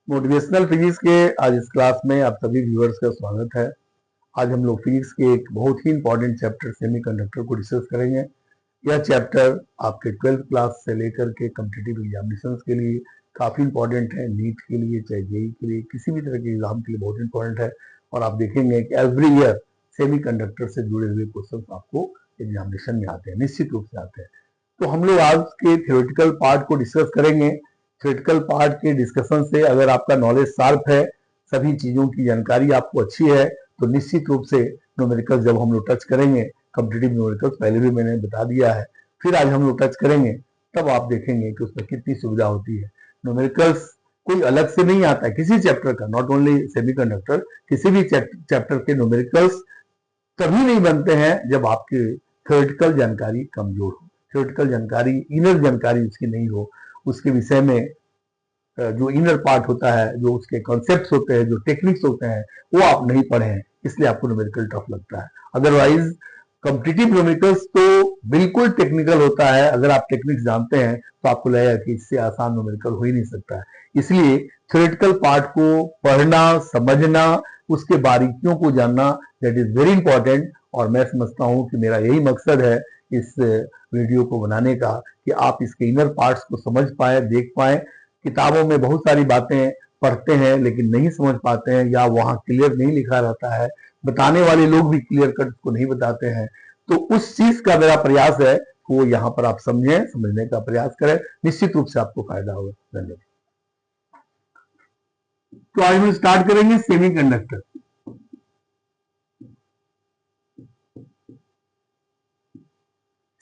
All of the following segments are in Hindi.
मोटिवेशनल फिजिक्स के आज इस क्लास में आप सभी व्यूअर्स का स्वागत है। आज हम लोग फिजिक्स के एक बहुत ही इंपॉर्टेंट चैप्टर सेमीकंडक्टर को डिस्कस करेंगे। यह चैप्टर आपके 12th क्लास से लेकर के कॉम्पिटिटिव एग्जामिनेशन के लिए काफी इंपॉर्टेंट है। नीट के लिए, चाहे जेई के लिए, किसी भी तरह के एग्जाम के लिए बहुत इंपॉर्टेंट है। और आप देखेंगे कि एवरी ईयर सेमीकंडक्टर से जुड़े हुए क्वेश्चन आपको एग्जामिनेशन में आते हैं, निश्चित रूप से आते हैं। तो हम लोग आज के थ्योरेटिकल पार्ट को डिस्कस करेंगे। थ्योरेटिकल पार्ट के डिस्कशन से अगर आपका नॉलेज शार्प है, सभी चीजों की जानकारी आपको अच्छी है, तो निश्चित रूप से न्यूमेरिकल जब हम लोग टच करेंगे, कॉम्पिटिटिव न्यूमेरिकल्स पहले भी मैंने बता दिया है, फिर आज हम लोग टच करेंगे, तब आप देखेंगे कि उसमें कितनी सुविधा होती है। न्यूमेरिकल्स कोई अलग से नहीं आता है किसी चैप्टर का, नॉट ओनली सेमीकंडक्टर, किसी भी चैप्टर के न्यूमेरिकल्स तभी नहीं बनते हैं जब आपकी थ्योरेटिकल जानकारी कमजोर हो, थ्योरेटिकल जानकारी, इनर जानकारी उसकी नहीं हो, उसके विषय में जो इनर पार्ट होता है, जो उसके कॉन्सेप्ट्स होते हैं, जो टेक्निक्स होते हैं, वो आप नहीं पढ़े हैं, इसलिए आपको न्यूमेरिकल टफ लगता है। अदरवाइज कॉम्पिटिटिव न्यूमेरिकल्स तो बिल्कुल टेक्निकल होता है। अगर आप टेक्निक्स जानते हैं तो आपको लगेगा कि इससे आसान न्यूमेरिकल हो ही नहीं सकता है। इसलिए थ्योरेटिकल पार्ट को पढ़ना, समझना, उसके बारीकियों को जानना, दैट इज वेरी इंपॉर्टेंट। और मैं समझता हूं कि मेरा यही मकसद है इस वीडियो को बनाने का, कि आप इसके इनर पार्ट्स को समझ पाए, देख पाए। किताबों में बहुत सारी बातें पढ़ते हैं लेकिन नहीं समझ पाते हैं, या वहां क्लियर नहीं लिखा रहता है, बताने वाले लोग भी क्लियर कट को नहीं बताते हैं। तो उस चीज का मेरा प्रयास है कि वो यहाँ पर आप समझें, समझने का प्रयास करें, निश्चित रूप से आपको फायदा होगा। धन्यवाद। तो आज हम स्टार्ट करेंगे सेमीकंडक्टर।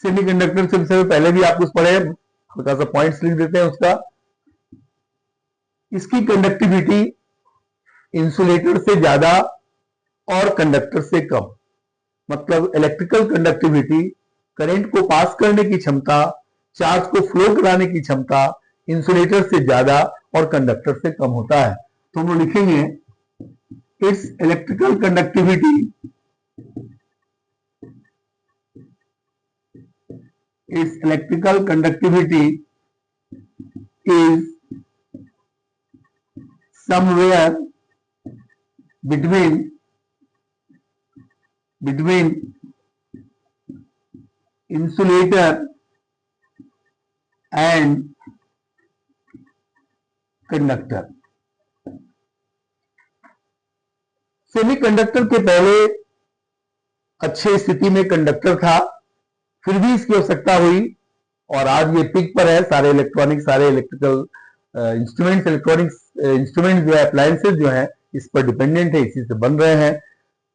सेमीकंडक्टर से पहले भी आप कुछ पढ़े, हल्का सा पॉइंट्स लिख देते हैं उसका। इसकी कंडक्टिविटी इंसुलेटर से ज्यादा और कंडक्टर से कम, मतलब इलेक्ट्रिकल कंडक्टिविटी, करंट को पास करने की क्षमता, चार्ज को फ्लो कराने की क्षमता इंसुलेटर से ज्यादा और कंडक्टर से कम होता है। तो हम लोग लिखेंगे it's electrical conductivity is somewhere between insulator and conductor. Semiconductor के पहले अच्छे स्थिति में कंडक्टर था, फिर भी इसकी आवश्यकता हुई, और आज ये पिक पर है। सारे इलेक्ट्रॉनिक, सारे इलेक्ट्रिकल इंस्ट्रूमेंट्स, इलेक्ट्रॉनिक्स इंस्ट्रूमेंट जो है, अप्लायंसेस जो है, इस पर डिपेंडेंट है, इसी से बन रहे हैं।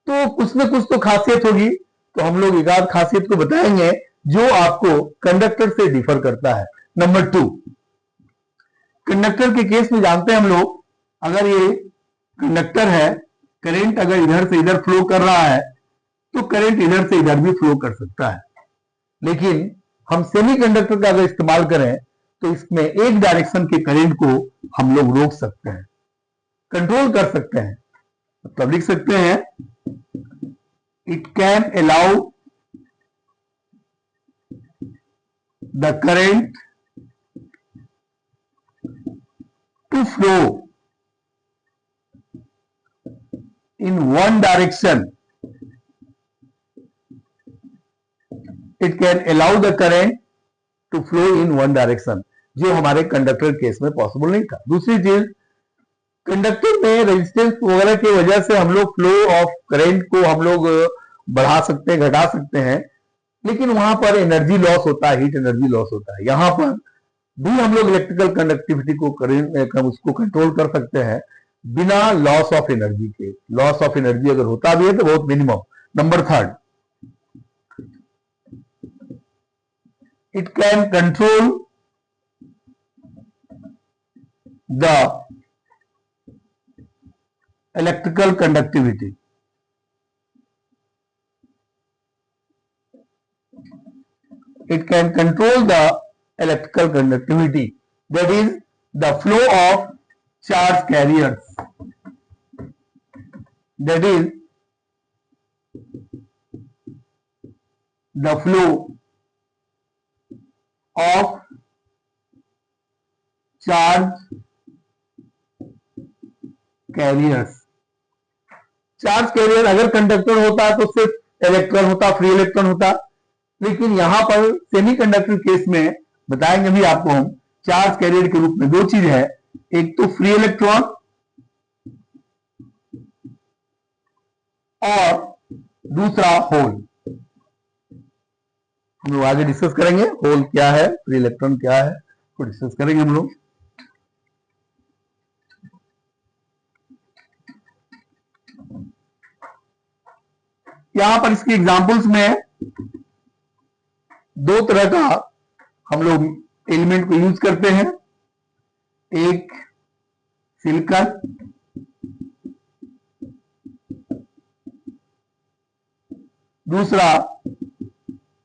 तो कुछ न कुछ तो खासियत होगी, तो हम लोग एक आध खासियत को बताएंगे जो आपको कंडक्टर से डिफर करता है। नंबर 2, कंडक्टर के केस में जानते हैं हम लोग, अगर ये कंडक्टर है, करंट अगर इधर से इधर फ्लो कर रहा है तो करंट इधर से इधर भी फ्लो कर सकता है। लेकिन हम सेमीकंडक्टर का अगर इस्तेमाल करें तो इसमें एक डायरेक्शन के करंट को हम लोग रोक सकते हैं, कंट्रोल कर सकते हैं। मतलब लिख सकते हैं it can allow the current to flow in one direction. It can allow the current to flow in one direction, जो हमारे कंडक्टर केस में पॉसिबल नहीं था। दूसरी चीज, कंडक्टर में रेजिस्टेंस वगैरह की वजह से हम लोग फ्लो ऑफ करंट को हम लोग बढ़ा सकते हैं, घटा सकते हैं, लेकिन वहां पर एनर्जी लॉस होता है, हीट एनर्जी लॉस होता है। यहां पर भी हम लोग इलेक्ट्रिकल कंडक्टिविटी को उसको कंट्रोल कर सकते हैं बिना लॉस ऑफ एनर्जी के। लॉस ऑफ एनर्जी अगर होता भी है तो बहुत minimum. Number 3, it can control the electrical conductivity. It can control the electrical conductivity, that is the flow of charge carriers, that is the flow of charge carriers. Charge carrier अगर कंडक्टर होता तो सिर्फ इलेक्ट्रॉन होता, फ्री इलेक्ट्रॉन होता, लेकिन यहां पर सेमीकंडक्टर केस में बताएंगे भी आपको हम, चार्ज कैरियर के रूप में दो चीज है, एक तो फ्री इलेक्ट्रॉन और दूसरा होल। हम लोग आगे डिस्कस करेंगे होल क्या है, फ्री इलेक्ट्रॉन क्या है, तो डिस्कस करेंगे हम लोग। यहां पर इसकी एग्जांपल्स में दो तरह का हम लोग एलिमेंट को यूज करते हैं, एक सिलिकॉन, दूसरा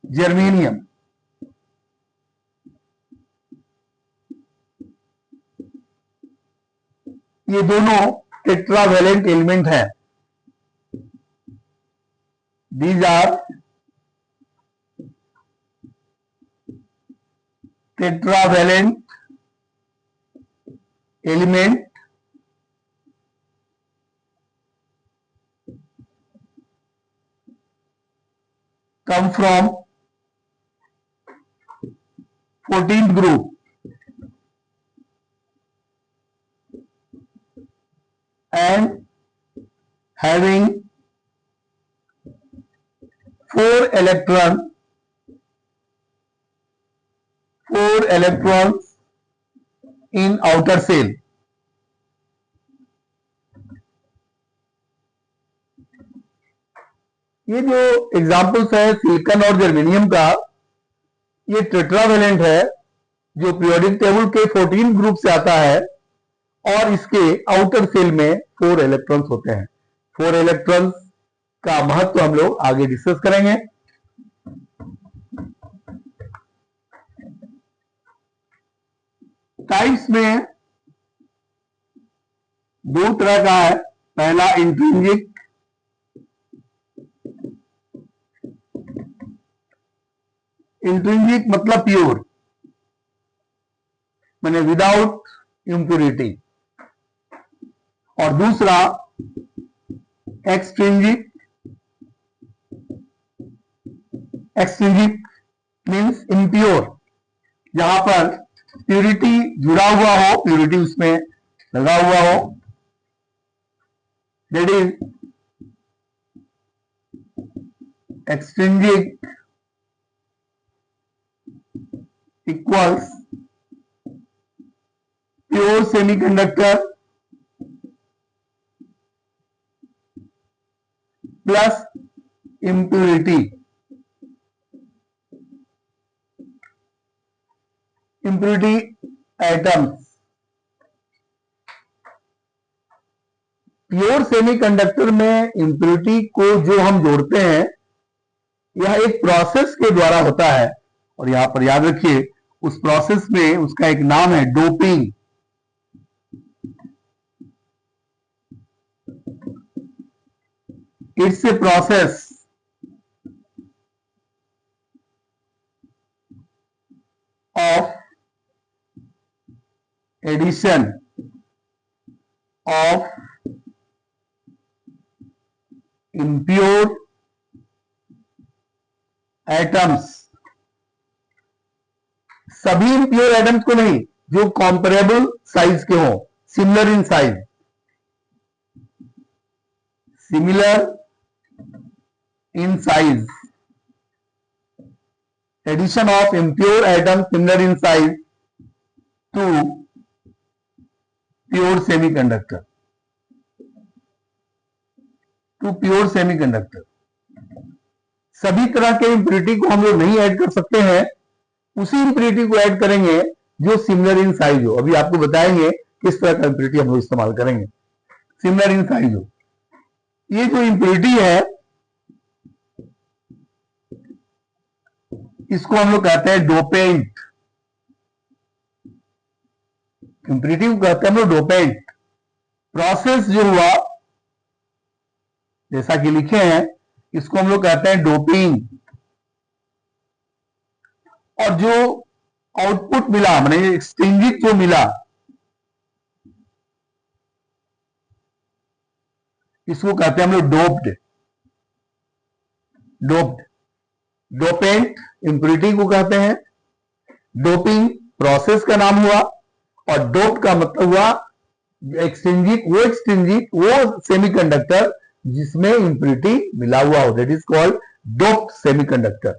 जर्मेनियम। ये दोनों टेट्रावैलेंट एलिमेंट है। These are tetravalent element come from 14th group and having 4 electrons in outer shell। ये जो एग्जाम्पल्स है सिलिकॉन और जर्मेनियम का, ये टेट्रावैलेंट है जो पीरियोडिक टेबल के 14 ग्रुप से आता है और इसके आउटर सेल में 4 इलेक्ट्रॉन्स होते हैं। 4 इलेक्ट्रॉन्स का महत्व हम लोग आगे डिस्कस करेंगे। टाइप्स में दो तरह का है, पहला इंट्रिंसिक, इंट्रिंसिक मतलब प्योर, माने विदाउट इम्प्योरिटी, और दूसरा एक्सट्रिंसिक। एक्सट्रिंसिक मीन्स इम्प्योर, जहां पर प्यूरिटी जुड़ा हुआ हो, प्यूरिटी उसमें लगा हुआ हो, that is extrinsic equals pure semiconductor plus impurity. Impurity atoms. Pure semiconductor में इम्प्यूरिटी को जो हम जोड़ते हैं, यह एक प्रोसेस के द्वारा होता है, और यहां पर याद रखिए उस प्रोसेस में उसका एक नाम है doping. It's a process of addition of impure atoms। सभी impure atoms को नहीं, जो comparable साइज के हो, similar in size, similar in size, addition of impure atoms similar in size to pure semiconductor, to pure semiconductor। सभी तरह के इंप्यूरिटी को हम लोग नहीं ऐड कर सकते हैं, उसी इंप्यूरिटी को ऐड करेंगे जो सिमिलर इन साइज हो। अभी आपको बताएंगे किस तरह का इंप्यूरिटी हम लोग इस्तेमाल करेंगे, सिमिलर इन साइज हो। ये जो इंप्यूरिटी है इसको हम लोग कहते हैं डोपेंट। इंप्यूरिटी को कहते हैं हम लोग डोपेंट। प्रोसेस जो हुआ जैसा कि लिखे हैं, इसको हम लोग कहते हैं डोपिंग। और जो आउटपुट मिला, माने एक्सट्रिंसिक जो मिला, इसको कहते हैं हम लोग डोप्ड। डोप्ड, डोपेंट इंप्योरिटी को कहते हैं। डोपिंग प्रोसेस का नाम हुआ, और डोप का मतलब हुआ एक्सटेंजिक वो सेमीकंडक्टर जिसमें इंप्योरिटी मिला हुआ हो, that is called doped semiconductor.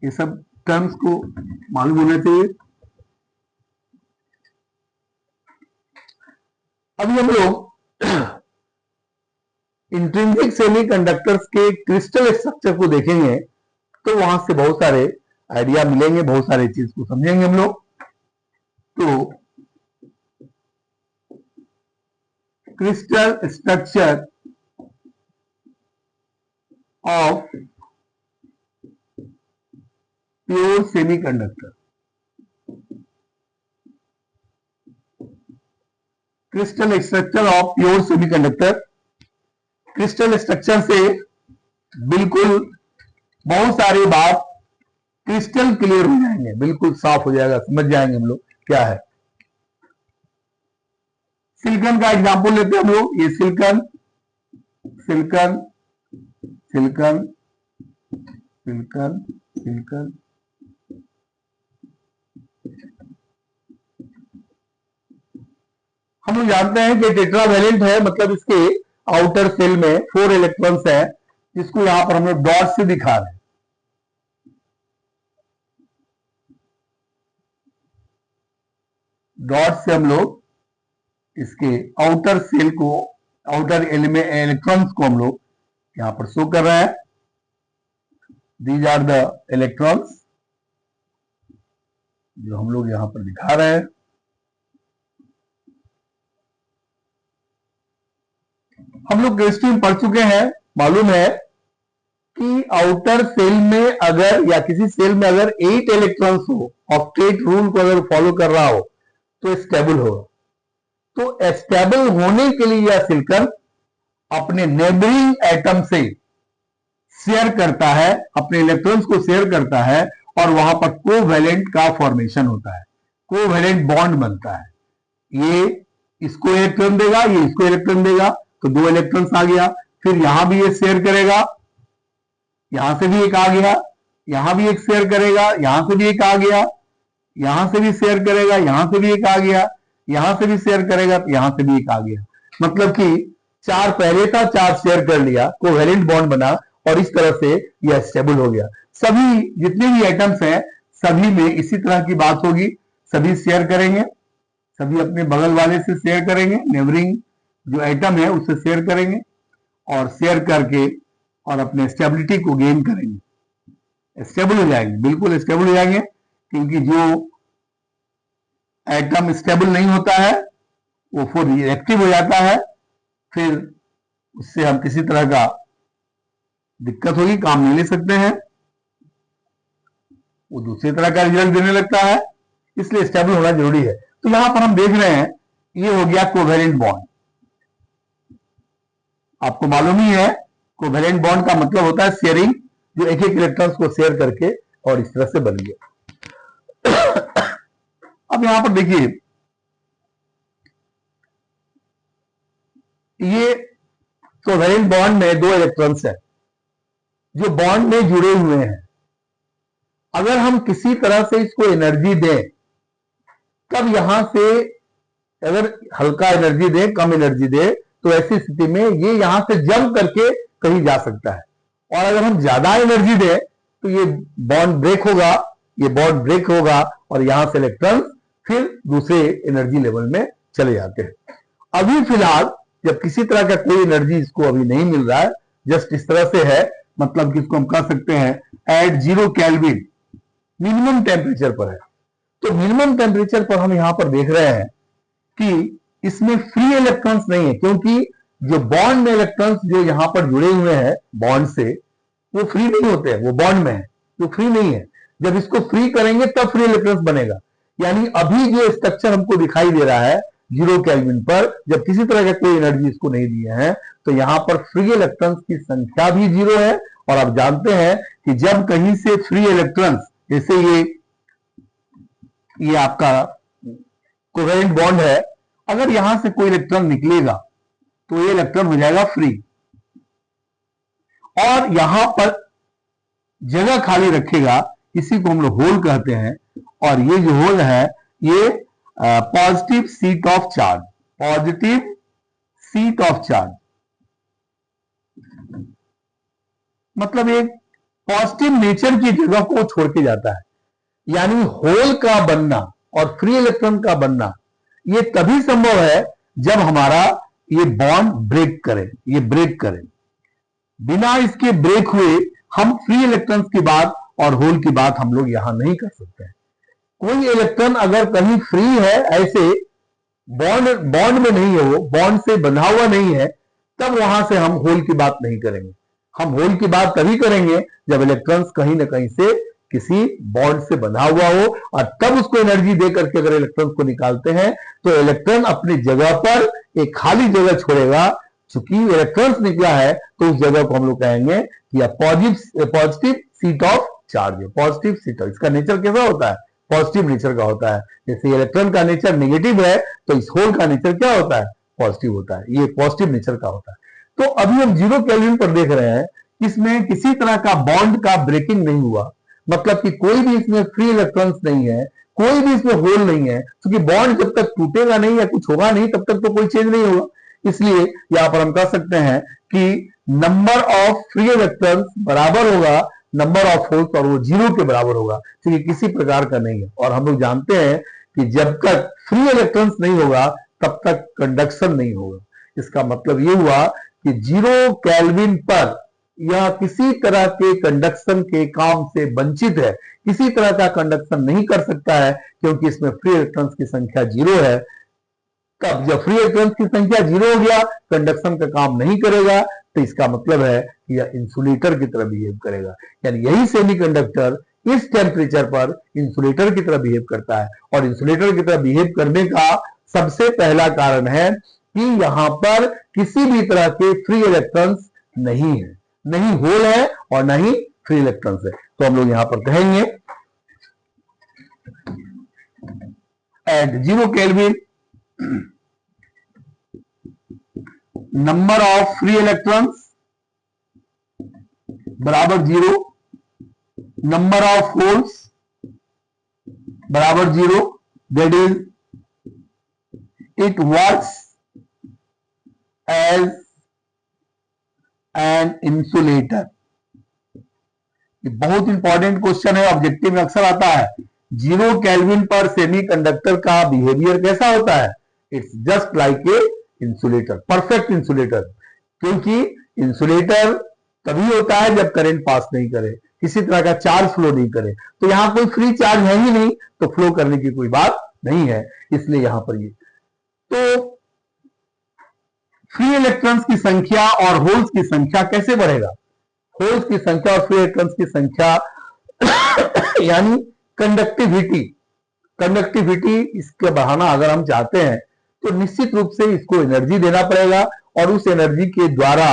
ये सब टर्म्स को मालूम होना चाहिए। अभी हम लोग इंट्रिंसिक सेमीकंडक्टर्स के क्रिस्टल स्ट्रक्चर को देखेंगे, तो वहां से बहुत सारे आइडिया मिलेंगे, बहुत सारे चीज को समझेंगे हम लोग। तो crystal structure of pure semiconductor. Crystal structure of pure semiconductor, crystal structure से बिल्कुल बहुत सारी बात क्रिस्टल क्लियर हो जाएंगे, बिल्कुल साफ हो जाएगा, समझ जाएंगे हम लोग क्या है। सिलिकॉन का एग्जांपल लेते हैं हम लोग। ये silicon silicon silicon silicon silicon हम लोग जानते हैं कि टेट्रावैलेंट है, मतलब इसके आउटर सेल में 4 इलेक्ट्रॉन्स है, जिसको यहां पर हम लोग डॉट से दिखा रहे हैं। डॉट से हम लोग इसके आउटर सेल को, आउटर एलिमेंट इलेक्ट्रॉन्स को हम लोग यहां पर शो कर रहे हैं। दीज आर द इलेक्ट्रॉन्स जो हम लोग यहां पर दिखा रहे हैं। हम लोग केमिस्ट्री में पढ़ चुके हैं, मालूम है कि आउटर सेल में अगर या किसी सेल में अगर 8 इलेक्ट्रॉन्स हो, ऑक्टेट रूल को अगर फॉलो कर रहा हो तो स्टेबल होगा। तो स्टेबल होने के लिए यह सिलिकॉन अपने नेबरिंग एटम से शेयर करता है, अपने इलेक्ट्रॉन्स को शेयर करता है, और वहां पर कोवैलेंट का फॉर्मेशन होता है, कोवैलेंट बॉन्ड बनता है। ये इसको इलेक्ट्रॉन देगा, ये इसको इलेक्ट्रॉन देगा, तो 2 इलेक्ट्रॉन्स आ गया। फिर यहां भी ये शेयर करेगा, यहां से भी एक आ गया, यहां भी एक शेयर करेगा, यहां से भी एक आ गया, यहां से भी शेयर करेगा, यहां से भी एक आ गया, यहां से भी शेयर करेगा, तो यहां से भी एक आ गया। मतलब कि 4 पहले था, 4 शेयर कर लिया, कोवैलेंट बॉन्ड बना, और इस तरह से यह स्टेबल हो गया। सभी जितने भी एटम्स हैं, सभी में इसी तरह की बात होगी, सभी शेयर करेंगे, सभी अपने बगल वाले से शेयर करेंगे, नेबरिंग जो एटम है उससे शेयर करेंगे, और शेयर करके और अपने स्टेबिलिटी को गेन करेंगे, स्टेबल हो जाएंगे, बिल्कुल स्टेबल हो जाएंगे। क्योंकि जो एटम स्टेबल नहीं होता है वो फिर रिएक्टिव हो जाता है, फिर उससे हम किसी तरह का दिक्कत होगी, काम नहीं ले सकते हैं, वो दूसरी तरह का रिजल्ट देने लगता है, इसलिए स्टेबल होना जरूरी है। तो यहां पर हम देख रहे हैं, ये हो गया कोवैलेंट बॉन्ड। आपको मालूम ही है कोवैलेंट बॉन्ड का मतलब होता है शेयरिंग, जो एक एक इलेक्ट्रॉन्स को शेयर करके और इस तरह से बन गया। अब यहां पर देखिए, ये कोवैलेंट बॉन्ड में 2 इलेक्ट्रॉन्स है जो बॉन्ड में जुड़े हुए हैं। अगर हम किसी तरह से इसको एनर्जी दें, तब यहां से अगर हल्का एनर्जी दें, कम एनर्जी दें, तो ऐसी स्थिति में ये यहां से जंप करके कहीं जा सकता है। और अगर हम ज्यादा एनर्जी दें तो ये बॉन्ड ब्रेक होगा, ये बॉन्ड ब्रेक होगा, और यहां से इलेक्ट्रॉन फिर दूसरे एनर्जी लेवल में चले जाते हैं। अभी फिलहाल जब किसी तरह का कोई एनर्जी इसको अभी नहीं मिल रहा है, जस्ट इस तरह से है, मतलब कि इसको हम कह सकते हैं एट 0 केल्विन मिनिमम टेम्परेचर पर है। तो मिनिमम टेम्परेचर पर हम यहां पर देख रहे हैं कि इसमें फ्री इलेक्ट्रॉन्स नहीं है, क्योंकि जो बॉन्ड में इलेक्ट्रॉन्स जो यहां पर जुड़े हुए हैं बॉन्ड से, वो फ्री नहीं होते हैं, वो बॉन्ड में है, वो फ्री नहीं है। जब इसको फ्री करेंगे तब फ्री इलेक्ट्रॉन्स बनेगा। यानी अभी जो स्ट्रक्चर हमको दिखाई दे रहा है 0 केल्विन पर, जब किसी तरह का कोई एनर्जी इसको नहीं दिए हैं, तो यहां पर फ्री इलेक्ट्रॉन्स की संख्या भी 0 है। और आप जानते हैं कि जब कहीं से फ्री इलेक्ट्रॉन्स, जैसे ये आपका कोवैलेंट बॉन्ड है, अगर यहां से कोई इलेक्ट्रॉन निकलेगा तो ये इलेक्ट्रॉन हो जाएगा फ्री, और यहां पर जगह खाली रखेगा, इसी को हम लोग होल कहते हैं। और ये जो होल है ये positive seat of charge, positive seat of charge, मतलब एक पॉजिटिव नेचर की जगह को छोड़ के जाता है। यानी होल का बनना और फ्री इलेक्ट्रॉन का बनना ये तभी संभव है जब हमारा ये बॉन्ड ब्रेक करे, ये ब्रेक करे। बिना इसके ब्रेक हुए हम फ्री इलेक्ट्रॉन्स की बात और होल की बात हम लोग यहां नहीं कर सकते हैं। कोई इलेक्ट्रॉन अगर कहीं फ्री है, ऐसे बॉन्ड में नहीं है, वो बॉन्ड से बंधा हुआ नहीं है, तब वहां से हम होल की बात नहीं करेंगे। हम होल की बात तभी करेंगे जब इलेक्ट्रॉन्स कहीं ना कहीं से किसी बॉन्ड से बंधा हुआ हो, और तब उसको एनर्जी दे करके अगर इलेक्ट्रॉन को निकालते हैं तो इलेक्ट्रॉन अपनी जगह पर एक खाली जगह छोड़ेगा। चूंकि इलेक्ट्रॉन्स निकला है तो उस जगह को हम लोग कहेंगे कि पॉजिटिव सीट ऑफ चार्ज है, पॉजिटिव सीट ऑफ। इसका नेचर कैसा होता है? पॉजिटिव नेचर का होता है। जैसे इलेक्ट्रॉन का नेचर नेगेटिव है तो इस होल का नेचर क्या होता है? पॉजिटिव होता है। ये पॉजिटिव नेचर का होता है। तो अभी हम 0 केल्विन पर देख रहे हैं, इसमें किसी तरह का बॉन्ड का ब्रेकिंग नहीं हुआ, मतलब कि कोई भी इसमें फ्री इलेक्ट्रॉन्स नहीं है, कोई भी इसमें होल नहीं है, क्योंकि बॉन्ड जब तक टूटेगा नहीं या कुछ होगा नहीं तब तक तो कोई चेंज नहीं होगा। इसलिए यहां पर हम कह सकते हैं कि नंबर ऑफ फ्री इलेक्ट्रॉन्स बराबर होगा नंबर ऑफ होल्स, और वो 0 के बराबर होगा, क्योंकि किसी प्रकार का नहीं है। और हम लोग जानते हैं कि जब तक फ्री इलेक्ट्रॉन्स नहीं होगा तब तक कंडक्शन नहीं होगा। इसका मतलब ये हुआ कि 0 केल्विन पर यह किसी तरह के कंडक्शन के काम से वंचित है, किसी तरह का कंडक्शन नहीं कर सकता है, क्योंकि इसमें फ्री इलेक्ट्रॉन्स की संख्या 0 है। तब जब फ्री इलेक्ट्रॉन्स की संख्या 0 हो गया, कंडक्शन का काम नहीं करेगा, तो इसका मतलब है कि यह इंसुलेटर की तरह बिहेव करेगा। यानी यही सेमीकंडक्टर इस टेम्परेचर पर इंसुलेटर की तरह बिहेव करता है। और इंसुलेटर की तरह बिहेव करने का सबसे पहला कारण है कि यहां पर किसी भी तरह के फ्री इलेक्ट्रॉन्स नहीं है, नहीं होल है और न ही फ्री इलेक्ट्रॉन्स है। तो हम लोग यहां पर कहेंगे at 0 kelvin number of free electrons बराबर 0, नंबर ऑफ होल्स बराबर 0, that is it works as an insulator. बहुत इंपॉर्टेंट क्वेश्चन है, ऑब्जेक्टिव में अक्सर आता है। 0 केल्विन पर सेमीकंडक्टर का बिहेवियर कैसा होता है? It's just like a insulator, perfect insulator. क्योंकि इंसुलेटर तभी होता है जब करंट पास नहीं करे, किसी तरह का चार्ज फ्लो नहीं करे। तो यहां कोई फ्री चार्ज है ही नहीं, तो फ्लो करने की कोई बात नहीं है। इसलिए यहां पर ये तो फ्री इलेक्ट्रॉन्स की संख्या और होल्स की संख्या कैसे बढ़ेगा? होल्स की संख्या और फ्री इलेक्ट्रॉन्स की संख्या यानी कंडक्टिविटी, कंडक्टिविटी इसके बढ़ाना अगर हम चाहते हैं तो निश्चित रूप से इसको एनर्जी देना पड़ेगा, और उस एनर्जी के द्वारा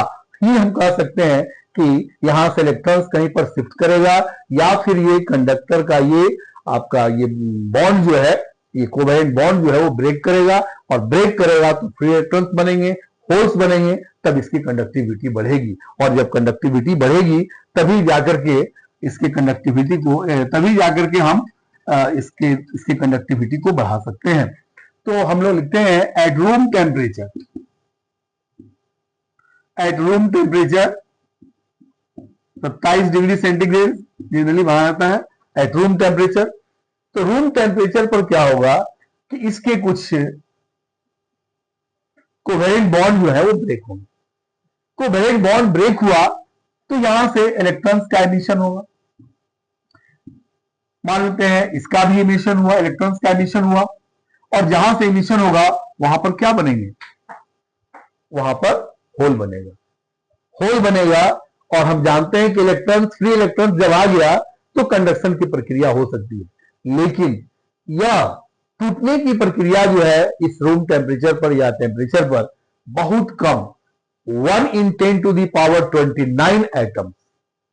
ही हम कह सकते हैं कि यहां से इलेक्ट्रॉन्स कहीं पर शिफ्ट करेगा, या फिर ये कंडक्टर का ये आपका ये बॉन्ड जो है, ये कोवेलेंट बॉन्ड जो है वो ब्रेक करेगा, और ब्रेक करेगा तो फ्री इलेक्ट्रॉन्स बनेंगे, होल्स बनेंगे, तब इसकी कंडक्टिविटी बढ़ेगी। और जब कंडक्टिविटी बढ़ेगी तभी जाकर के इसकी कंडक्टिविटी को तभी जाकर के हम इसकी कंडक्टिविटी को बढ़ा सकते हैं। तो हम लोग लिखते हैं at room temperature, at room temperature 27 degree centigrade generally माना जाता है एट रूम टेम्परेचर। तो रूम टेम्परेचर पर क्या होगा कि इसके कुछ कोवेलेंट बॉन्ड जो है वो ब्रेक होंगे। कोवेलेंट बॉन्ड ब्रेक हुआ तो यहां से इलेक्ट्रॉन्स का एमिशन होगा। मान लेते हैं इसका भी एमिशन हुआ, इलेक्ट्रॉन्स का एमिशन हुआ, और जहां से एमिशन होगा वहां पर क्या बनेंगे? वहां पर होल बनेगा, होल बनेगा। और हम जानते हैं कि इलेक्ट्रॉन, फ्री इलेक्ट्रॉन जब आ गया तो कंडक्शन की प्रक्रिया हो सकती है, लेकिन यह टूटने की प्रक्रिया जो है इस रूम टेम्परेचर पर या टेम्परेचर पर बहुत कम, 1 in 10 to the power 29 atom,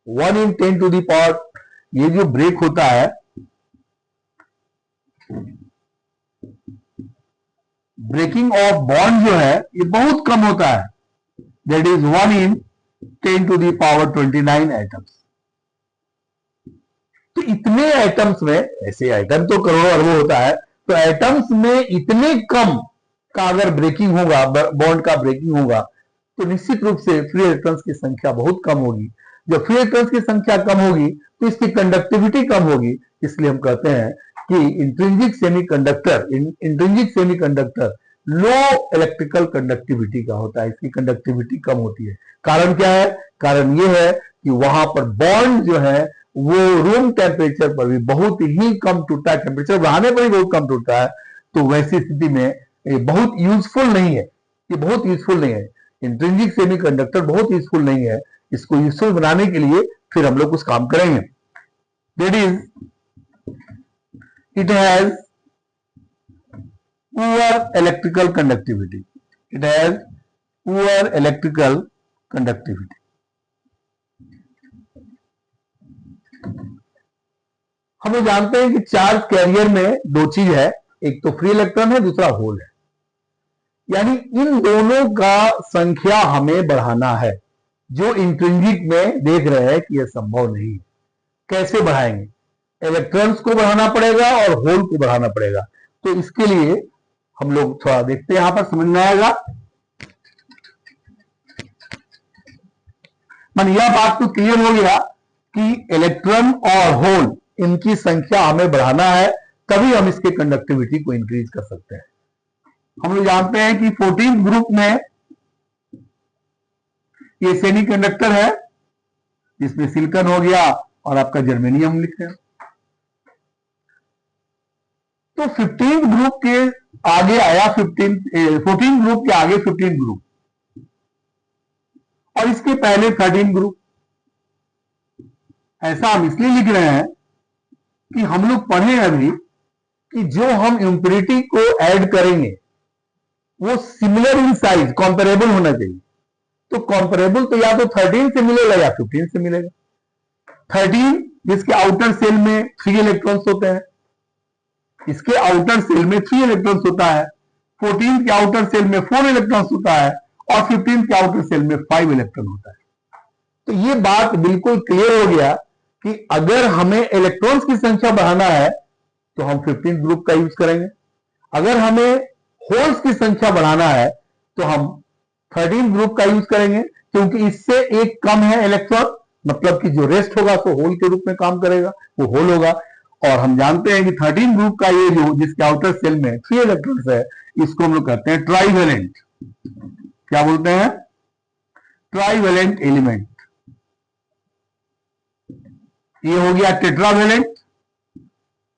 1 in 10 to the power, ये जो ब्रेक होता है ब्रेकिंग ऑफ बॉन्ड जो है ये बहुत कम होता है, that is 1 in 10 to the power 29 atoms. तो इतने एटम्स में, ऐसे एटम तो करोड़ों अरबों होता है, तो एटम्स में इतने कम का अगर ब्रेकिंग होगा, बॉन्ड का ब्रेकिंग होगा, तो निश्चित रूप से फ्री इलेक्ट्रॉन्स की संख्या बहुत कम होगी। जब फ्री इलेक्ट्रॉन्स की संख्या कम होगी तो इसकी कंडक्टिविटी कम होगी। इसलिए हम कहते हैं कि इंट्रिंसिक सेमीकंडक्टर लो इलेक्ट्रिकल कंडक्टिविटी का होता है, इसकी कंडक्टिविटी कम होती है। कारण क्या है? कारण ये है कि वहां पर बॉन्ड जो है वो रूम टेम्परेचर पर भी बहुत ही कम टूटता है, टेम्परेचर बढ़ाने पर भी बहुत कम टूटता है। तो वैसी स्थिति में ये बहुत यूजफुल नहीं है, ये बहुत यूजफुल नहीं है। इंट्रिंसिक सेमीकंडक्टर बहुत यूजफुल नहीं है। इसको यूजफुल बनाने के लिए फिर हम लोग कुछ काम करेंगे। That is it has poor electrical conductivity. It has poor electrical conductivity. हम लोग जानते हैं कि चार्ज कैरियर में दो चीज है, एक तो फ्री इलेक्ट्रॉन है, दूसरा होल है। यानी इन दोनों का संख्या हमें बढ़ाना है, जो इंट्रिंसिक में देख रहे हैं कि यह संभव नहीं है। कैसे बढ़ाएंगे? इलेक्ट्रॉन्स को बढ़ाना पड़ेगा और होल को बढ़ाना पड़ेगा। तो इसके लिए हम लोग थोड़ा देखते हैं, यहां पर समझ में आएगा। मन यह बात तो क्लियर हो गया कि इलेक्ट्रॉन और होल इनकी संख्या हमें बढ़ाना है, तभी हम इसके कंडक्टिविटी को इंक्रीज कर सकते हैं। हम लोग जानते हैं कि 14th ग्रुप में ये सेमीकंडक्टर है, जिसमें सिलिकॉन हो गया और आपका जर्मेनियम लिख रहे हैं। तो 15th ग्रुप के आगे आया 14th ग्रुप के आगे 15th ग्रुप, और इसके पहले 13th ग्रुप। ऐसा हम इसलिए लिख रहे हैं कि हम लोग पढ़े अभी कि जो हम इम्प्योरिटी को ऐड करेंगे वो सिमिलर इन साइज, कंपेरेबल होना चाहिए। तो कंपेरेबल तो या तो 13 से मिलेगा या 15 से मिलेगा। 13 जिसके आउटर सेल में 3 इलेक्ट्रॉन्स होते हैं, इसके आउटर सेल में 3 इलेक्ट्रॉन्स होता है। 14 के आउटर सेल में 4 इलेक्ट्रॉन्स होता है और 15 के आउटर सेल में 5 इलेक्ट्रॉन होता है। तो ये बात बिल्कुल क्लियर हो गया कि अगर हमें इलेक्ट्रॉन्स की संख्या बढ़ाना है तो हम 15th ग्रुप का यूज करेंगे। अगर हमें होल्स की संख्या बढ़ाना है तो हम 13th ग्रुप का यूज करेंगे, क्योंकि इससे एक कम है इलेक्ट्रॉन, मतलब कि जो रेस्ट होगा तो होल के रूप में काम करेगा, वो होल होगा। और हम जानते हैं कि 13th ग्रुप का ये जो जिसके आउटर सेल में 3 इलेक्ट्रॉन्स है, इसको हम लोग कहते हैं ट्राइवेलेंट। क्या बोलते हैं? Trivalent element. ये हो गया टेट्रावेलेंट,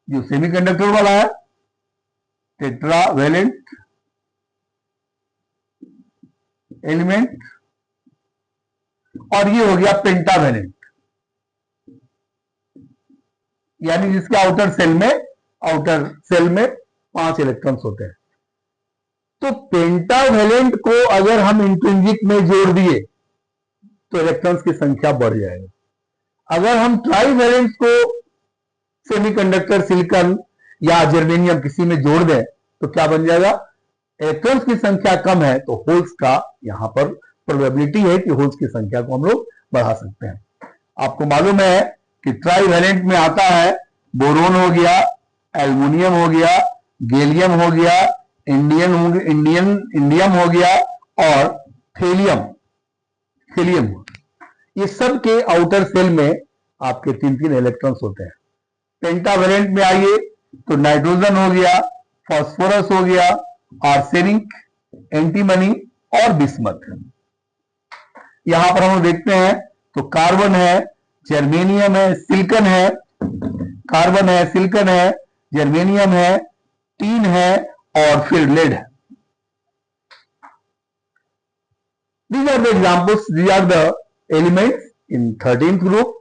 जो सेमीकंडक्टर वाला है, टेट्रावेलेंट एलिमेंट। और ये हो गया पेंटावेलेंट, यानी जिसके आउटर सेल में 5 इलेक्ट्रॉन्स होते हैं। तो पेंटावेलेंट को अगर हम इंट्रिंसिक में जोड़ दिए तो इलेक्ट्रॉन्स की संख्या बढ़ जाएगी। अगर हम ट्राइवेलेंट को सेमीकंडक्टर सिलिकॉन या जर्मेनियम किसी में जोड़ दें तो क्या बन जाएगा? इलेक्ट्रॉन्स की संख्या कम है तो होल्स का यहां पर प्रोबेबिलिटी है कि होल्स की संख्या को हम लोग बढ़ा सकते हैं। आपको मालूम है कि ट्राइवेलेंट में आता है बोरोन हो गया, एल्युमिनियम हो गया, गैलियम हो गया, इंडियम हो गया और थेलियम। ये सब के आउटर सेल में आपके 3 इलेक्ट्रॉन्स होते हैं। पेंटावेलेंट में आइए तो नाइट्रोजन हो गया, फास्फोरस हो गया, आर्सेनिक, एंटीमनी और बिस्मथ। यहां पर हम देखते हैं तो कार्बन है, जर्मेनियम है, सिलिकॉन है, कार्बन है, सिलिकॉन है, जर्मेनियम है, टीन है और फिर लेड है। These are the examples, these are the elements in 13th group,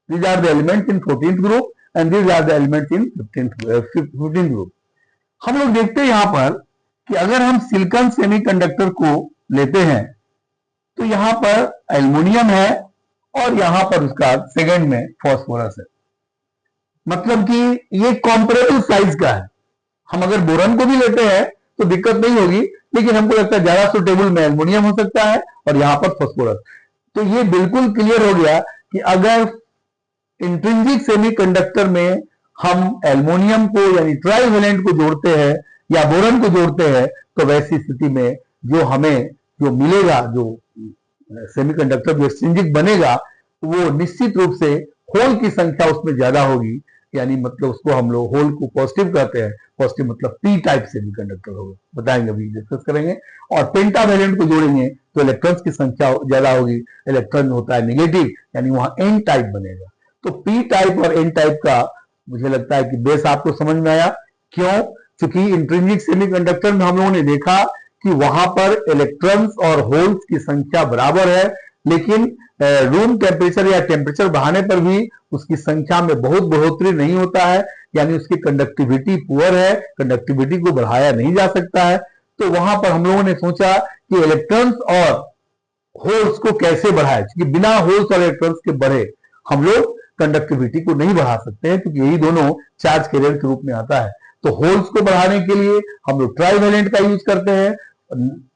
these are the elements in 14th group and these are the elements in 15th group। हम लोग देखते हैं यहां पर कि अगर हम सिलिकॉन सेमीकंडक्टर को लेते हैं तो यहां पर एल्युमिनियम है और यहां पर उसका सेकंड में फास्फोरस है, मतलब कि ये कॉम्परेबल साइज का है। हम अगर बोरॉन को भी लेते हैं तो दिक्कत नहीं होगी, लेकिन हमको लगता है ज्यादा सुटेबल में एल्युमिनियम हो सकता है और यहाँ पर फास्फोरस। तो ये बिल्कुल क्लियर हो गया कि अगर इंट्रिंसिक सेमीकंडक्टर में हम एल्युमिनियम को यानी ट्राइवेलेंट को जोड़ते हैं या बोरॉन को जोड़ते हैं, तो वैसी स्थिति में जो हमें जो मिलेगा, जो सेमीकंडक्टर जो एक्सचेंजिक बनेगा, वो निश्चित रूप से होल की संख्या उसमें ज्यादा होगी, यानी मतलब उसको हम लोग होल को पॉजिटिव कहते हैं। पॉजिटिव मतलब पी टाइप सेमीकंडक्टर होगा, बताएंगे, अभी डिस्कस करेंगे। और पेंटावेलेंट को जोड़ेंगे तो इलेक्ट्रॉन्स की संख्या ज्यादा होगी, इलेक्ट्रॉन होता है नेगेटिव, यानी वहां एन टाइप बनेगा। तो पी टाइप और एन टाइप का मुझे लगता है कि बेस आपको समझ में आया। क्यों? क्योंकि इंट्रिंसिक सेमीकंडक्टर में हम लोगों ने देखा कि वहां पर इलेक्ट्रॉन्स और होल्स की संख्या बराबर है, लेकिन रूम टेम्परेचर या टेम्परेचर बढ़ाने पर भी उसकी संख्या में बहुत बढ़ोतरी नहीं होता है, यानी उसकी कंडक्टिविटी पुअर है, कंडक्टिविटी को बढ़ाया नहीं जा सकता है। तो वहां पर हम लोगों ने सोचा कि इलेक्ट्रॉन्स और होल्स को कैसे बढ़ाए, क्योंकि बिना होल्स और इलेक्ट्रॉन्स के बढ़े हम लोग कंडक्टिविटी को नहीं बढ़ा सकते हैं, क्योंकि यही दोनों चार्ज कैरियर के रूप में आता है। तो होल्स को बढ़ाने के लिए हम लोग ट्राइवेलेंट का यूज करते हैं,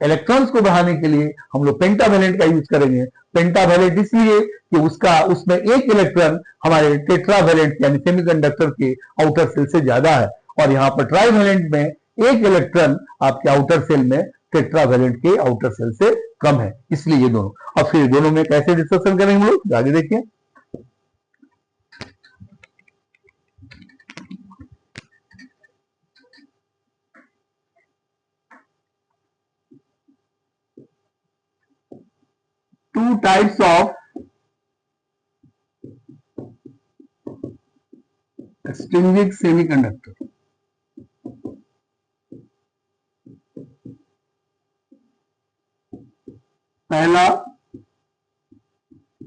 इलेक्ट्रॉन्स को बढ़ाने के लिए हम लोग पेंटावेलेंट का यूज करेंगे। पेंटावेलेंट इसलिए कि उसमें एक इलेक्ट्रॉन हमारे टेट्रावेलेंट यानी सेमीकंडक्टर के आउटर सेल से ज्यादा है, और यहाँ पर ट्राइवेलेंट में एक इलेक्ट्रॉन आपके आउटर सेल में टेट्रावेलेंट के आउटर सेल से कम है, इसलिए ये दोनों। अब फिर दोनों में कैसे डिस्कशन करेंगे हम लोग, आगे देखिए। Two types of extrinsic semiconductor. पहला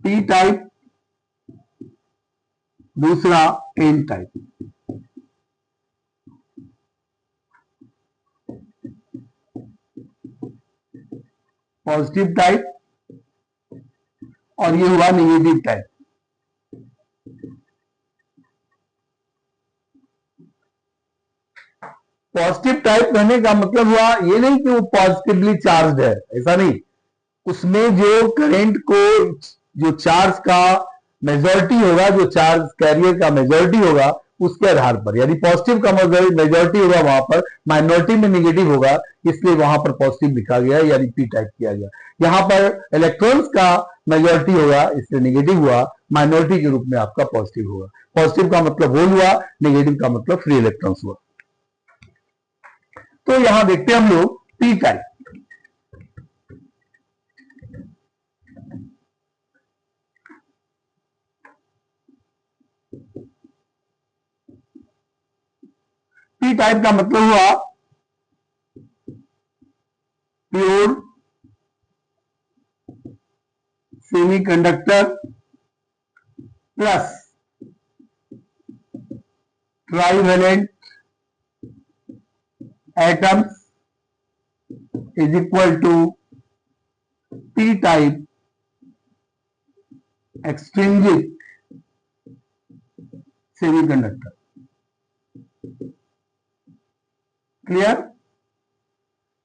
पी टाइप, दूसरा एन टाइप। पॉजिटिव टाइप और ये हुआ नेगेटिव टाइप। पॉजिटिव टाइप कहने का मतलब हुआ ये नहीं कि वो पॉजिटिवली चार्ज है, ऐसा नहीं। उसमें जो करंट को, जो चार्ज का मेजॉरिटी होगा, जो चार्ज कैरियर का मेजॉरिटी होगा, उसके आधार पर, यानी पॉजिटिव का मेजॉरिटी होगा वहां पर, माइनॉरिटी में नेगेटिव होगा, इसलिए वहां पर पॉजिटिव लिखा गया, यानी पी टाइप किया गया। यहाँ पर इलेक्ट्रॉन्स का मेजॉरिटी होगा, इसलिए नेगेटिव हुआ, माइनॉरिटी के रूप में आपका पॉजिटिव होगा। पॉजिटिव का मतलब होल हुआ, नेगेटिव का मतलब फ्री इलेक्ट्रॉन्स हुआ। तो यहां देखते हैं हम लोग पी टाइप। पी टाइप का मतलब हुआ pure semiconductor plus trivalent atoms is equal to p type extrinsic semiconductor. Clear?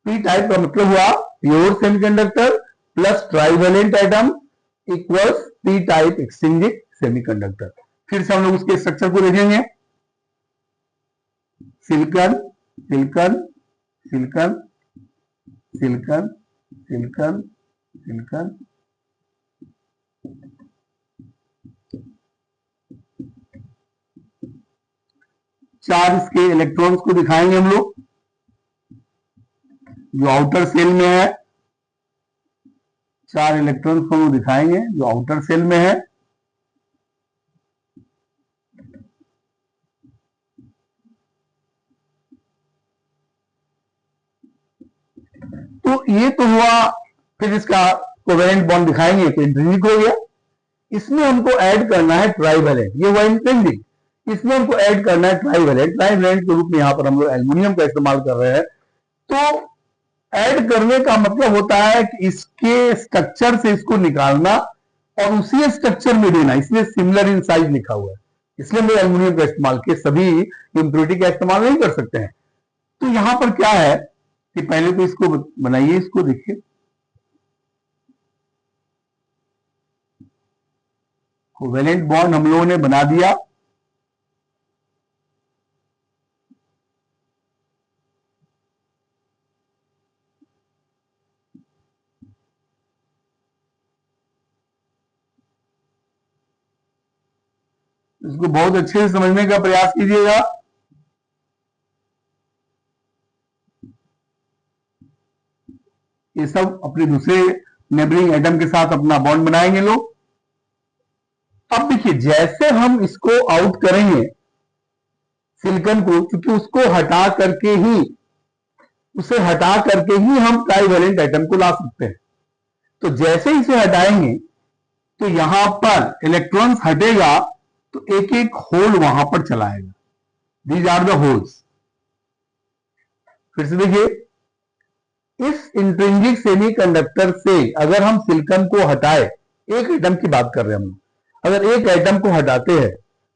p type का मतलब हुआ pure semiconductor plus trivalent atom equals p type extrinsic semiconductor. फिर से हम लोग उसके स्ट्रक्चर को देखेंगे। Silicon silicon silicon silicon silicon silicon, चार इसके इलेक्ट्रॉन्स को दिखाएंगे हम लोग, जो आउटर सेल में है। चार इलेक्ट्रॉन्स को हम दिखाएंगे जो आउटर सेल में है। तो ये तो हुआ। फिर इसका कोवेलेंट बॉन्ड दिखाएंगे तो इंट्रिंसिक हो गया। इसमें हमको ऐड करना है ट्राइवेलेंट, ये हुआ इंट्रिंसिक। इसमें हमको ऐड करना है ट्राइवेलेंट। ट्राइवेलेंट के रूप में यहां पर हम लोग एल्युमिनियम का इस्तेमाल कर रहे हैं। तो ऐड करने का मतलब होता है कि इसके स्ट्रक्चर से इसको निकालना और उसी स्ट्रक्चर में देना, इसलिए सिमिलर इन साइज लिखा हुआ है। इसलिए हम एल्युमिनियम का इस्तेमाल किए, सभी इंप्योरिटी का इस्तेमाल नहीं कर सकते हैं। तो यहां पर क्या है कि पहले तो इसको बनाइए, इसको देखिए, कोवेलेंट बॉन्ड हम लोगों ने बना दिया। इसको बहुत अच्छे से समझने का प्रयास कीजिएगा। ये सब अपने दूसरे नेबरिंग एटम के साथ अपना बॉन्ड बनाएंगे लोग। अब देखिए, जैसे हम इसको आउट करेंगे सिलिकॉन को, क्योंकि उसे हटा करके ही हम ट्राइवेलेंट एटम को ला सकते हैं। तो जैसे इसे हटाएंगे तो यहां पर इलेक्ट्रॉन्स हटेगा तो एक एक होल वहां पर चलाएगा। These are the holes. फिर से देखिए, इस इंट्रिंसिक सेमीकंडक्टर से अगर हम सिलिकॉन को हटाए, एक एटम की बात कर रहे हैं हम, अगर एक एटम को हटाते हैं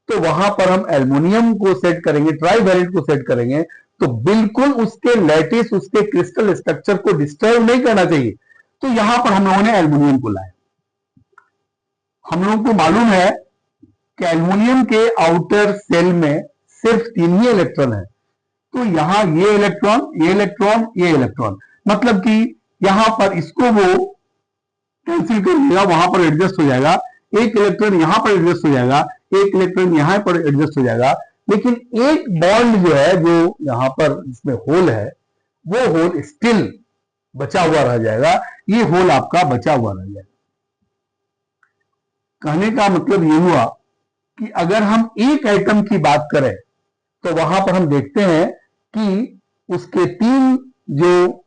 तो वहां पर हम एल्युमिनियम को सेट करेंगे, ट्राइवेलेंट को सेट करेंगे, तो बिल्कुल उसके लैटिस, उसके क्रिस्टल स्ट्रक्चर को डिस्टर्ब नहीं करना चाहिए। तो यहां पर हम लोगों ने एल्युमिनियम को लाया। हम लोगों को मालूम है कि एल्युमिनियम के आउटर सेल में सिर्फ 3 ही इलेक्ट्रॉन है। तो यहां ये इलेक्ट्रॉन, ये इलेक्ट्रॉन, ये इलेक्ट्रॉन, मतलब कि यहां पर इसको वो कैंसिल कर देगा, वहां पर एडजस्ट हो जाएगा। एक इलेक्ट्रॉन यहां पर एडजस्ट हो जाएगा, एक इलेक्ट्रॉन यहां पर एडजस्ट हो जाएगा। लेकिन एक बॉन्ड जो है, जो यहां पर इसमें होल है, वो होल स्टिल बचा हुआ रह जाएगा। ये होल आपका बचा हुआ रह जाएगा। कहने का मतलब ये हुआ कि अगर हम एक एटम की बात करें तो वहां पर हम देखते हैं कि उसके 3 जो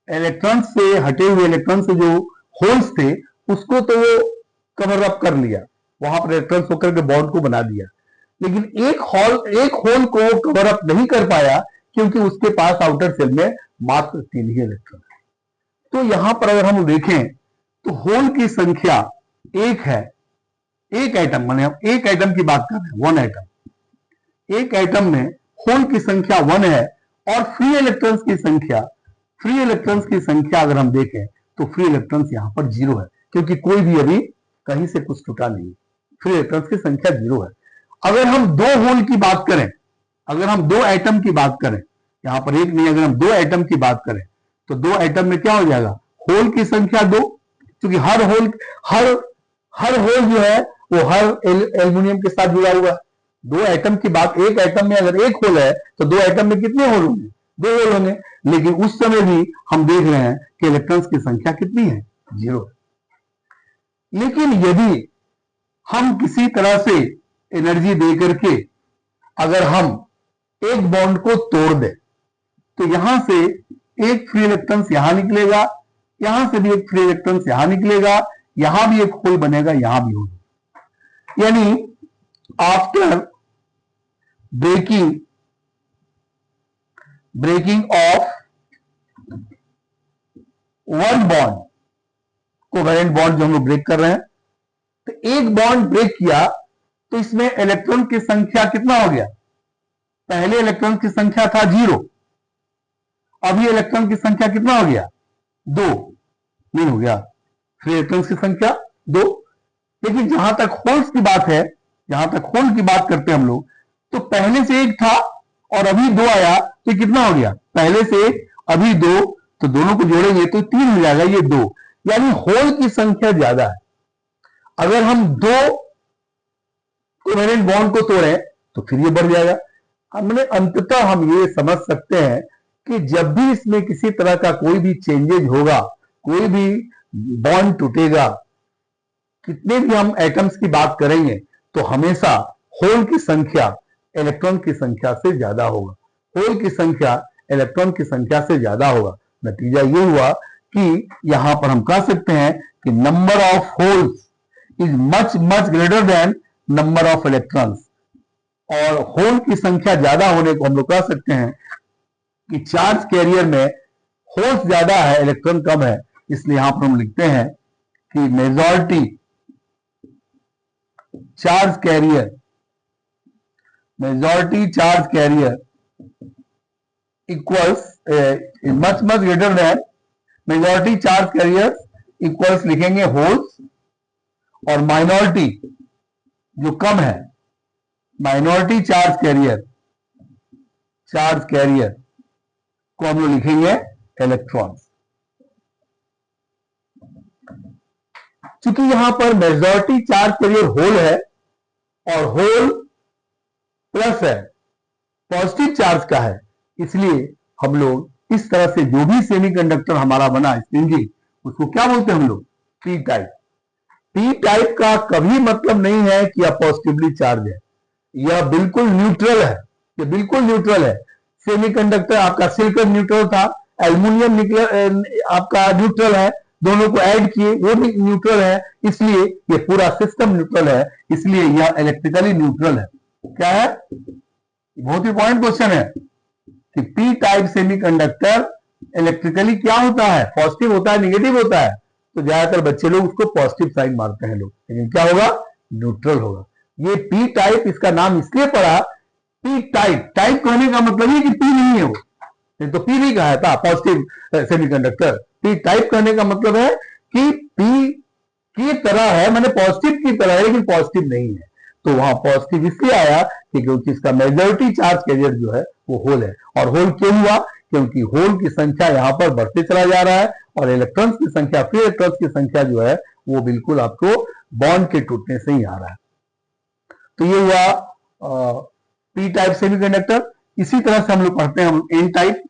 इलेक्ट्रॉन से हटे हुए इलेक्ट्रॉन से जो होल्स थे, उसको तो वो कवर अप कर लिया, वहां पर इलेक्ट्रॉन्स होकर के बॉन्ड को बना दिया। लेकिन एक होल को कवर अप नहीं कर पाया, क्योंकि उसके पास आउटर सेल में मात्र 3 ही इलेक्ट्रॉन है। तो यहां पर अगर हम देखें तो होल की संख्या 1 है। एक एटम, माने हम एक एटम की बात कर रहे हैं, 1 एटम। एक एटम में होल की संख्या 1 है, और फ्री इलेक्ट्रॉन्स की संख्या अगर हम देखें तो फ्री इलेक्ट्रॉन्स यहां पर 0 है, क्योंकि कोई भी अभी कहीं से कुछ टूटा नहीं। फ्री इलेक्ट्रॉन्स की संख्या 0 है। अगर हम 2 होल की बात करें, अगर हम 2 एटम की बात करें, यहां पर एक नहीं, अगर हम 2 एटम की बात करें तो 2 एटम में क्या हो जाएगा, होल की संख्या 2, क्योंकि हर होल जो है वो हर एल्युमिनियम के साथ जुड़ा हुआ है। 2 एटम की बात, एक एटम में अगर एक होल है तो 2 एटम में कितने होल होंगे, 2 होल होंगे। लेकिन उस समय भी हम देख रहे हैं कि इलेक्ट्रॉन्स की संख्या कितनी है, 0 है। लेकिन यदि हम किसी तरह से एनर्जी दे करके अगर हम एक बॉन्ड को तोड़ दें, तो यहां से एक फ्री इलेक्ट्रॉन्स यहां निकलेगा, यहां से भी एक फ्री इलेक्ट्रॉन्स यहां निकलेगा, यहां भी एक होल बनेगा, यहां भी होल। यानी after breaking of 1 bond, covalent bond जो हम लोग ब्रेक कर रहे हैं, तो एक बॉन्ड ब्रेक किया तो इसमें इलेक्ट्रॉन की संख्या कितना हो गया, पहले इलेक्ट्रॉन की संख्या था 0, अभी इलेक्ट्रॉन की संख्या कितना हो गया, 2 नहीं हो गया, फ्री इलेक्ट्रॉन की संख्या 2। लेकिन जहां तक होल्स की बात है, जहां तक होल की बात करते हैं हम लोग, तो पहले से 1 था और अभी 2 आया, तो कितना हो गया, पहले से 1 अभी 2, तो दोनों को जोड़ेंगे तो 3 हो जाएगा, ये 2, यानी होल की संख्या ज्यादा है। अगर हम 2 कोवेलेंट बॉन्ड को तोड़ें तो फिर ये बढ़ जाएगा। हमने अंततः हम ये समझ सकते हैं कि जब भी इसमें किसी तरह का कोई भी चेंजेज होगा, कोई भी बॉन्ड टूटेगा, कितने भी हम एटम्स की बात करेंगे, तो हमेशा होल की संख्या इलेक्ट्रॉन की संख्या से ज्यादा होगा, होल की संख्या इलेक्ट्रॉन की संख्या से ज्यादा होगा। नतीजा ये हुआ कि यहां पर हम कह सकते हैं कि number of holes is much much greater than number of electrons, और होल की संख्या ज्यादा होने को हम लोग कह सकते हैं कि चार्ज कैरियर में होल्स ज्यादा है, इलेक्ट्रॉन कम है। इसलिए यहां पर हम लिखते हैं कि majority charge carrier equals much much greater than majority charge carriers equals लिखेंगे होल्स, और माइनॉरिटी जो कम है, माइनॉरिटी चार्ज कैरियर को हम लोग लिखेंगे इलेक्ट्रॉन्स। चूंकि यहां पर मेजॉरिटी चार्ज कैरियर होल है और होल प्लस है, पॉजिटिव चार्ज का है, इसलिए हम लोग इस तरह से जो भी सेमीकंडक्टर हमारा बना स्प्रिंगी, उसको क्या बोलते हैं हम लोग? P type. पी टाइप का कभी मतलब नहीं है कि यह पॉजिटिवली चार्ज है, यह बिल्कुल न्यूट्रल है, यह बिल्कुल न्यूट्रल है। सेमीकंडक्टर आपका सिलिकॉन न्यूट्रल था, एल्युमिनियम आपका न्यूट्रल है, दोनों को ऐड किए वो भी न्यूट्रल है, इसलिए ये पूरा सिस्टम न्यूट्रल है, इसलिए यह इलेक्ट्रिकली न्यूट्रल है। क्या है? बहुत इंपॉर्टेंट क्वेश्चन है कि पी टाइप सेमीकंडक्टर इलेक्ट्रिकली क्या होता है? पॉजिटिव होता है, नेगेटिव होता है? तो ज्यादातर बच्चे लोग उसको पॉजिटिव साइन मारते हैं लोग, लेकिन क्या होगा? न्यूट्रल होगा। ये पी टाइप, इसका नाम इसलिए पड़ा पी टाइप। टाइप कहने का मतलब है कि पी नहीं है वो, नहीं तो पी नहीं कहा था पॉजिटिव सेमीकंडक्टर। पी टाइप कहने का मतलब है कि पी की तरह है, माने पॉजिटिव की तरह है, लेकिन पॉजिटिव नहीं है। तो वहां पॉजिटिव इसलिए आया कि क्योंकि इसका मेजॉरिटी चार्ज कैरियर जो है वो होल है। और होल क्यों हुआ? क्योंकि होल की संख्या यहां पर बढ़ते चला जा रहा है और इलेक्ट्रॉन्स की संख्या, फ्री इलेक्ट्रॉन्स की संख्या जो है वो बिल्कुल आपको बॉन्ड के टूटने से ही आ रहा है। तो ये हुआ पी टाइप सेमीकंडक्टर। इसी तरह से हम लोग पढ़ते हैं एन टाइप।